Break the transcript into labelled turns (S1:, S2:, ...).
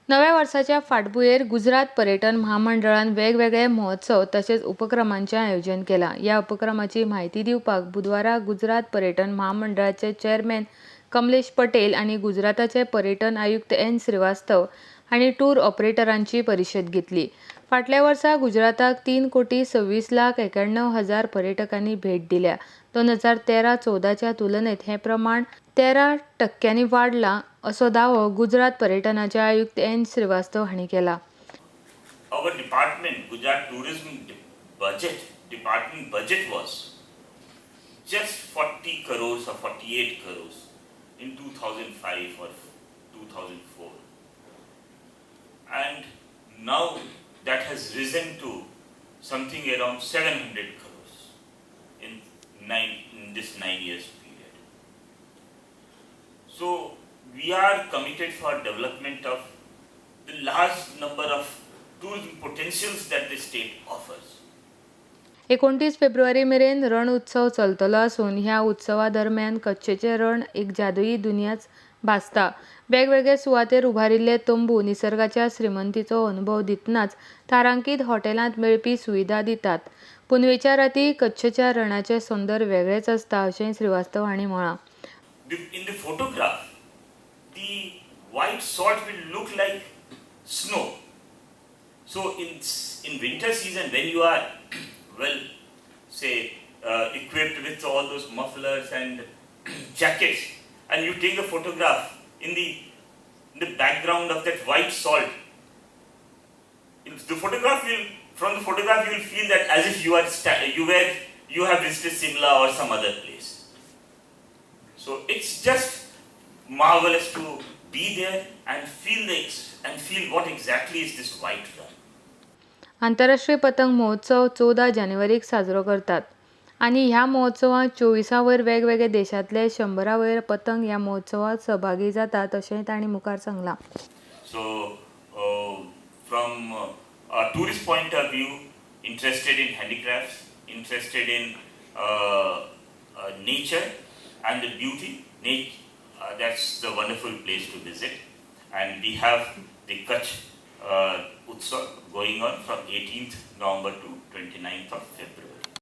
S1: नव्या वर्साच्या फाटभुंयेर गुजरात पर्यटन महामंडळान वेगवेगळे महोत्सव तसेच उपक्रमांचें आयोजन केलां. ह्या उपक्रमाची म्हायती दिवपाक बुधवारा गुजरात पर्यटन महामंडळाचे चेअरमॅन कमलेश पटेल आनी गुजराताचे पर्यटन आयुक्त एन श्रीवास्तव हांणी टूर ऑपरेटरांची परिशद घेतली. फाटल्या वर्सा गुजराताक 3,26,91,000 पर्यटकांनी भेट दिल्या. 2013-14च्या तुलनेत हे प्रमाण 13% वाडलां असो दावो गुजरात पर्यटनाचे आयुक्त एन श्रीवास्तव हांणी केला.
S2: Our department, Gujarat Tourism department budget was just 40 crores or 48 crores in 2005 or 2004. And now that has risen to something around 700 crores in this 9 years period. So we are committed for development of the large number of tourism potentials that the state offers.
S1: 29 February मेरेन रण उत्सव चलतलो आसून ह्या उत्सवा दरम्यान कच्छचे रण एक जादुई दुनियाच भासता. वेगवेगळे सुवातेर उबारिल्ले तंबू निसर्गाच्या श्रीमंतीचो अनुभव दितनाच तारांकीत हॉटेलांत मेळपी सुविधा दितात. पुनवेच्या राती कच्छच्या रणाचें सौंदर्य वेगळेंच आसता अशें श्रीवास्तव हांणी म्हळां.
S2: In the photograph, the white salt will look like snow. So in winter season, when you are equipped with all those mufflers and jackets, and you take a photograph in the background of that white salt, from the photograph you will feel that as if you have visited Simla or some other place. So it's just marvelous to be there and feel what exactly is this white run.
S1: आंतरराष्ट्रीय पतंग महोत्सव 14 जानेवारीक साजरो करतात आनी ह्या महोत्सवांत 24 वयर वेगवेगळे देशांतले 100 वयर पतंग ह्या महोत्सवांत सहभागी जातात अशेंय तांणी मुखार सांगलां.
S2: So from a tourist point of view, interested in handicrafts, interested in nature and the beauty, that's the wonderful place to visit. And we have the Kutch Utsav going on from 18th November to 29th of February.